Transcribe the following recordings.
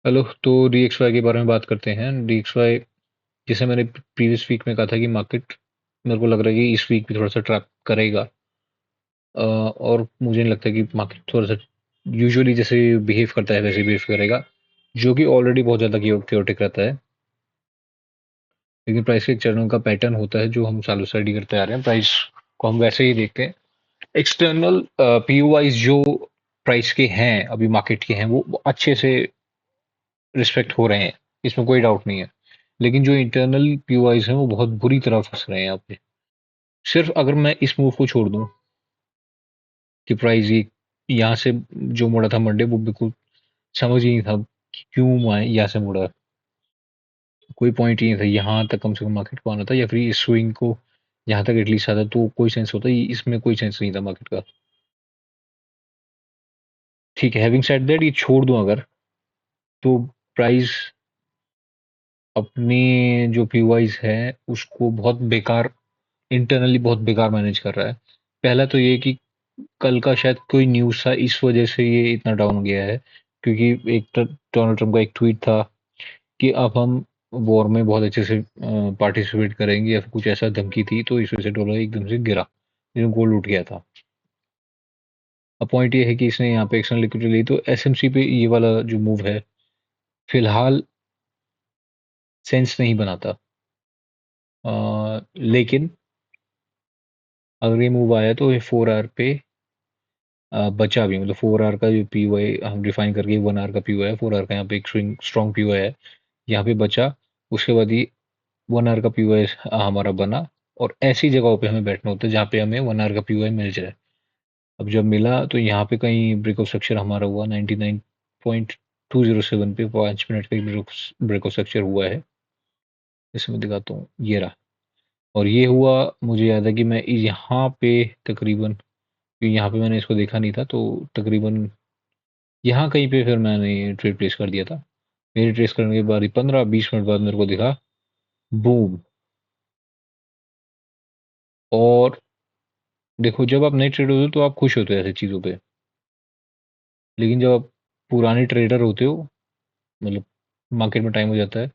Hello. तो DXY के बारे में बात करते हैं। DXY, जैसे मैंने प्रीवियस वीक में कहा था कि मार्केट मेरे को लग रहा है कि इस वीक भी थोड़ा सा ट्रैप करेगा। और मुझे नहीं लगता कि मार्केट थोड़ा सा यूजुअली जैसे बिहेव करता है वैसे बिहेव करेगा, जो कि ऑलरेडी बहुत ज़्यादा क्योटिक रहता है। लेकिन प्राइस के एक चरणों का पैटर्न होता है जो हम सालों से स्टडी करते आ रहे हैं। प्राइस को हम वैसे ही देखते हैं। एक्सटर्नल POIs जो प्राइस के हैं, अभी मार्केट के हैं, वो अच्छे से रिस्पेक्ट हो रहे हैं, इसमें कोई डाउट नहीं है। लेकिन जो इंटरनल POIs हैं वो बहुत बुरी तरह फंस रहे हैं यहाँ पे। सिर्फ अगर मैं इस मूव को छोड़ दूं कि प्राइस ये यहाँ से जो मुड़ा था मंडे, वो बिल्कुल समझ ही नहीं था कि क्यों यहाँ से मुड़ा। कोई पॉइंट ही नहीं था यहाँ तक कम से कम मार्केट को आना था, या फिर इस स्विंग को यहाँ तक एटलीस्ट आता तो कोई सेंस होता। इसमें कोई सेंस नहीं था मार्केट का। ठीक है, हैविंग सेड दैट, ये छोड़ दूं अगर, तो प्राइस अपने जो POIs है उसको बहुत बेकार, इंटरनली बहुत बेकार मैनेज कर रहा है। पहला तो ये कि कल का शायद कोई न्यूज़ था, इस वजह से ये इतना डाउन गया है। क्योंकि एक डोनाल्ड ट्रंप का एक ट्वीट था कि अब हम वॉर में बहुत अच्छे से पार्टिसिपेट करेंगे, या फिर कुछ ऐसा धमकी थी, तो इस वजह से डॉलर एकदम से गिरा, जिसमें गोल्ड उठ गया था। अब पॉइंट ये है कि इसने यहाँ पे एक्शनल लिक्विडिटी ली, तो SMC पे ये वाला जो मूव है फिलहाल सेंस नहीं बनाता। लेकिन अगर ये मूव आया तो ये 4 आवर पे बचा भी, मतलब 4 आवर का जो POI हम डिफाइन करके 1 आवर का POI है, 4 आवर का यहाँ पे एक स्ट्रॉन्ग POI है, यहाँ पे बचा। उसके बाद ये 1 आवर का POI हमारा बना। और ऐसी जगहों पे हमें बैठना होता है जहाँ पे हमें 1 आवर का POI मिल जाए। अब जब मिला तो यहाँ पे कहीं ब्रेक ऑफ स्ट्रक्चर हमारा हुआ 99.207 पे, 5 मिनट का ब्रेक ऑफ स्ट्रक्चर हुआ है। जैसे मैं दिखाता हूँ, ये रहा। और ये हुआ, मुझे याद है कि मैं यहाँ पे तकरीबन, यहाँ पे मैंने इसको देखा नहीं था, तो तकरीबन यहाँ कहीं पे फिर मैंने ट्रेड प्लेस कर दिया था। मेरे ट्रेस करने के बाद ही 15-20 मिनट बाद मेरे को दिखा बूम। और देखो, जब आप नए ट्रेडर होते हो तो आप खुश होते हो ऐसी चीज़ों पे। लेकिन जब आप पुराने ट्रेडर होते हो, मतलब मार्केट में टाइम हो जाता है,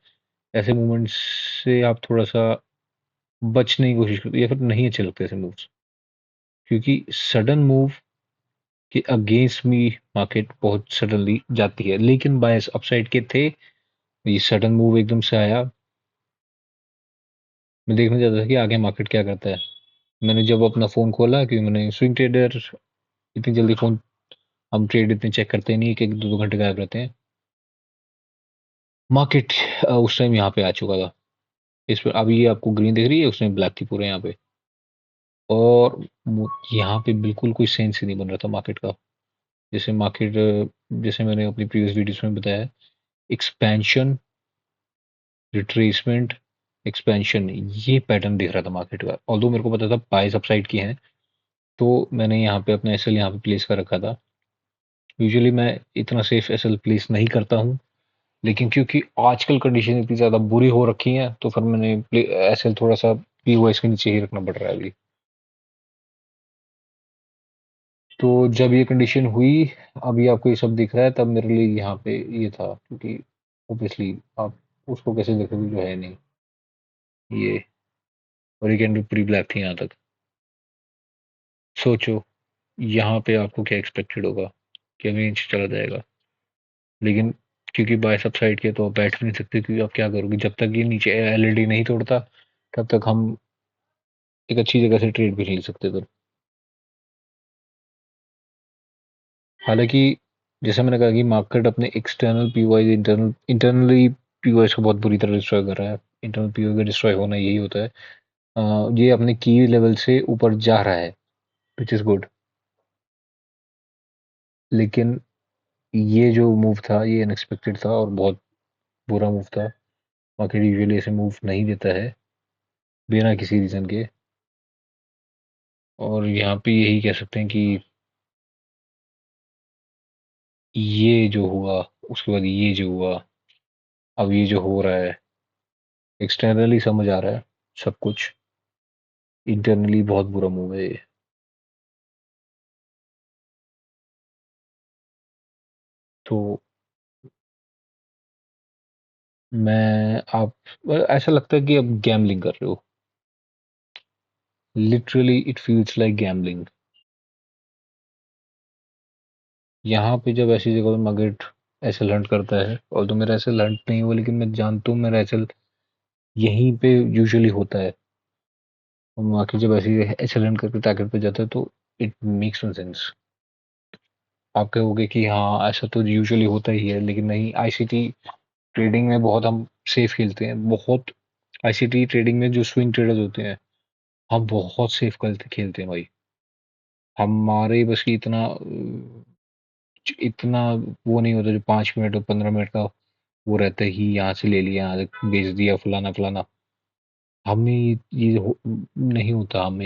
ऐसे मूवमेंट्स से आप थोड़ा सा बचने की कोशिश करते हो, या फिर नहीं अच्छे लगते ऐसे मूव्स। क्योंकि सडन मूव के अगेंस्ट मी मार्केट बहुत सडनली जाती है। लेकिन बायस अपसाइड के थे, ये सडन मूव एकदम से आया। मैं देखना चाहता था कि आगे मार्केट क्या करता है। मैंने जब अपना फ़ोन खोला, क्योंकि मैंने स्विंग ट्रेडर, इतनी जल्दी फ़ोन हम ट्रेड इतने चेक करते नहीं, एक एक दो दो घंटे गायब रहते हैं। मार्केट उस टाइम यहाँ पे आ चुका था। इस पर अभी ये आपको ग्रीन दिख रही है, उसमें ब्लैक थी पूरे यहाँ पे। और यहाँ पे बिल्कुल कोई सेंस ही नहीं बन रहा था मार्केट का। जैसे मार्केट, जैसे मैंने अपनी प्रीवियस वीडियोस में बताया, एक्सपेंशन, रिट्रेसमेंट, एक्सपेंशन, ये पैटर्न दिख रहा था मार्केट का। ऑल्दो मेरे को पता था बाइस अपसाइड की हैं, तो मैंने यहाँ पे अपना SL यहाँ पे प्लेस कर रखा था। यूजुअली मैं इतना सेफ SL प्लेस नहीं करता हूँ, लेकिन क्योंकि आजकल कंडीशन इतनी ज़्यादा बुरी हो रखी है, तो फिर मैंने SL थोड़ा सा POS के नीचे ही रखना पड़ रहा है अभी। तो जब ये कंडीशन हुई, अभी आपको ये सब दिख रहा है, तब मेरे लिए यहाँ पे ये था, क्योंकि ऑब्वियसली आप उसको कैसे देखोगे जो है नहीं। ये, और ये कैंडल पूरी ब्लैक थी यहाँ तक। सोचो यहाँ पे आपको क्या एक्सपेक्टेड होगा कि अभी नीचे चला जाएगा। लेकिन क्योंकि बाय सब साइड के, तो आप बैठ भी नहीं सकते, क्योंकि आप क्या करोगे जब तक ये नीचे LED नहीं तोड़ता, तब तक हम एक अच्छी जगह से ट्रेड भी नहीं ले सकते फिर। हालांकि जैसे मैंने कहा कि मार्केट अपने एक्सटर्नल POI, इंटरनली POI को बहुत बुरी तरह डिस्ट्रॉय कर रहा है। इंटरनल POI का डिस्ट्रॉय होना यही होता है। ये अपने की लेवल से ऊपर जा रहा है, विच इज़ गुड। लेकिन ये जो मूव था ये अनएक्सपेक्टेड था और बहुत बुरा मूव था। मार्केट यूजुअली ऐसे मूव नहीं देता है बिना किसी रीज़न के। और यहाँ पे यही कह सकते हैं कि ये जो हुआ, उसके बाद ये जो हुआ, अब ये जो हो रहा है, एक्सटर्नली समझ आ रहा है सब कुछ, इंटरनली बहुत बुरा मूव है ये। तो मैं आप ऐसा लगता है कि आप गैम्बलिंग कर रहे हो। Literally it feels like gambling. यहाँ पे जब ऐसी जगह पे मगेट एसएल हंट करता है, और तो मेरा एसएल हंट नहीं हुआ, लेकिन मैं जानता हूँ मेरा एसएल यहीं पे यूजुअली होता है। और वहाँ की जब ऐसी एसएल हंट करके टारगेट पे जाता है तो इट मेक्स नो सेंस। आप कहोगे कि हाँ ऐसा तो यूजुअली होता ही है, लेकिन नहीं। आईसीटी ट्रेडिंग में बहुत हम सेफ खेलते हैं, बहुत। आईसीटी ट्रेडिंग में जो स्विंग ट्रेडर्स होते हैं, हम बहुत सेफ खेलते हैं भाई। हमारे बस की इतना इतना वो नहीं होता जो 5 मिनट और 15 मिनट का वो रहता है ही, यहाँ से ले लिया, यहाँ से बेच दिया, फलाना फलाना। हमें नहीं होता। हम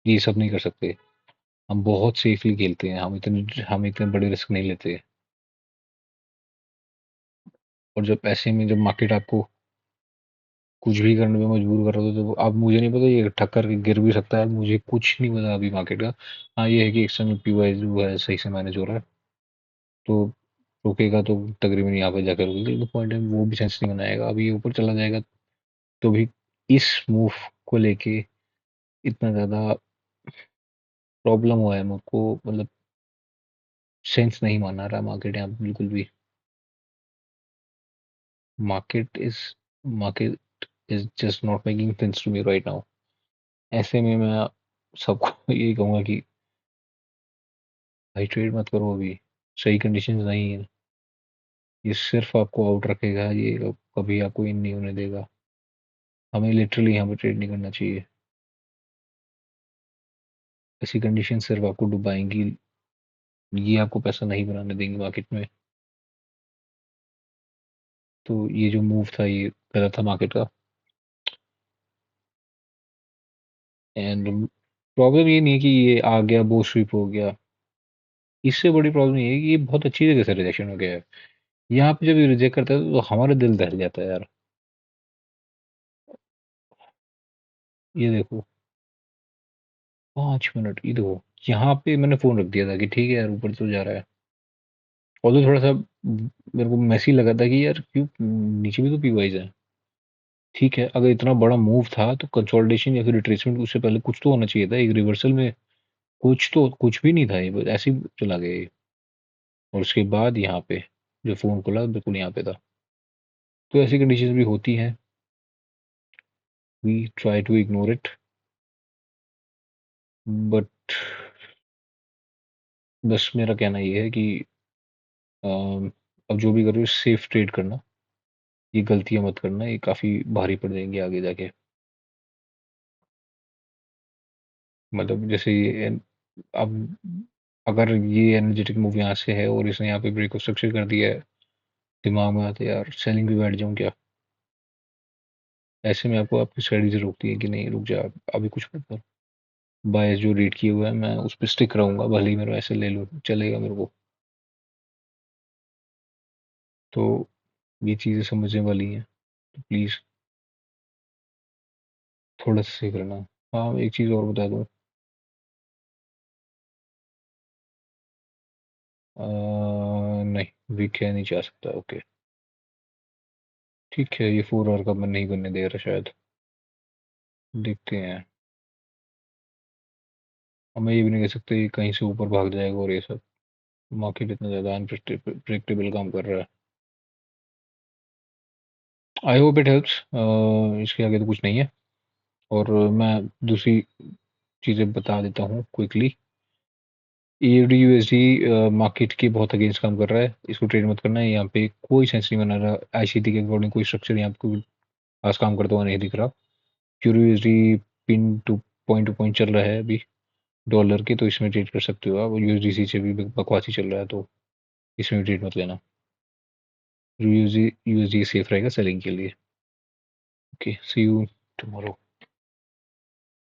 ये सब नहीं कर सकते। हम बहुत सेफली खेलते हैं, हम इतने बड़े रिस्क नहीं लेते। और जब ऐसे में जब मार्केट आपको कुछ भी करने पे मजबूर कर रहा था, तो अब मुझे नहीं पता, ये ठक्कर के गिर भी सकता है, मुझे कुछ नहीं पता अभी मार्केट का। हाँ ये है कि एक्सटर्नल पीवाई जो है सही से मैनेज हो रहा है, तो रुकेगा तो तकरीबन यहाँ पे जाकर रुकेगा, लेकिन पॉइंट है वो भी सेंस नहीं बनाएगा। अभी ये ऊपर चला जाएगा तो भी इस मूव को लेके इतना ज़्यादा प्रॉब्लम हुआ है मुझको, मतलब सेंस नहीं माना रहा मार्केट यहाँ पे बिल्कुल भी। Market is market is just not making sense to me right now. ऐसे में मैं सबको यही कहूँगा कि भाई ट्रेड मत करो अभी, सही कंडीशंस नहीं है। ये सिर्फ आपको आउट रखेगा, ये कभी आपको इन नहीं होने देगा। हमें लिटरली यहाँ पे ट्रेड नहीं करना चाहिए। ऐसी कंडीशन सिर्फ आपको डुबाएंगी, ये आपको पैसा नहीं बनाने देंगे मार्केट में। तो ये जो मूव था ये गलत था मार्केट का। एंड प्रॉब्लम ये नहीं है कि ये आ गया बो स्वीप हो गया, इससे बड़ी प्रॉब्लम ये है कि ये बहुत अच्छी जगह से रिजेक्शन हो गया है। यहाँ पे जब ये रिजेक्ट करता है तो हमारा दिल दहल जाता है यार। ये देखो 5 मिनट, ये देखो यहाँ पे मैंने फोन रख दिया था कि ठीक है यार ऊपर तो जा रहा है। और तो थोड़ा सा मेरे को मैसी लगा था कि यार क्यों, नीचे भी तो पीवाइज है। ठीक है, अगर इतना बड़ा मूव था तो कंसोलिडेशन या फिर रिट्रेसमेंट उससे पहले कुछ तो होना चाहिए था, एक रिवर्सल में। कुछ भी नहीं था, ये बस ऐसे ही चला गया ये। और उसके बाद यहाँ पे जो फोन खोला बिल्कुल यहाँ पे था। तो ऐसी कंडीशन भी होती हैं, we try to ignore it, but बस मेरा कहना ये है कि अब जो भी करो सेफ ट्रेड करना, ये गलतियां मत करना, ये काफ़ी भारी पड़ जाएंगी आगे जाके। मतलब जैसे ये अब अगर ये एनर्जेटिक मूव यहाँ से है और इसने यहाँ पे ब्रेक ऑफ स्ट्रक्चर कर दिया है, दिमाग में आता है यार सेलिंग भी बैठ जाऊँ क्या। ऐसे में आपको आपकी स्ट्रेटजी रोकती है कि नहीं रुक जा, अभी कुछ मत कर। बायस जो रीड किए हुए हैं मैं उस पर स्टिक रहूंगा, भले ही मेरा ऐसे ले लूँ चलेगा मेरे को। तो ये चीज़ें समझने वाली हैं, तो प्लीज़ थोड़ा सा सही करना। हाँ एक चीज़ और बता दूँ, नहीं वीक है नहीं जा सकता, ओके। ठीक है, ये 4 आवर का मैं नहीं करने दे रहा शायद। देखते हैं। हम ये भी नहीं कह सकते कि कहीं से ऊपर भाग जाएगा और ये सब। मार्केट इतना ज़्यादा अनप्रिडिक्टेबल काम कर रहा है। I hope it helps. इसके आगे तो कुछ नहीं है। और मैं दूसरी चीज़ें बता देता हूँ क्विकली। ईडी यूएसडी मार्केट के बहुत अगेंस्ट काम कर रहा है, इसको ट्रेड मत करना है। यहाँ पे कोई सेंस नहीं बना रहा, आईसीटी के अकॉर्डिंग कोई स्ट्रक्चर यहाँ पे पास काम करता हुआ नहीं दिख रहा। Euro USD pin two point चल रहा है अभी डॉलर के, तो इसमें ट्रेड कर सकते हो आप। यूएसडीसी से भी बकवासी चल रहा है, तो इसमें भी ट्रेड मत लेना। यूएसडी यूएसडी सेफ रहेगा सेलिंग के लिए। Okay see you tomorrow.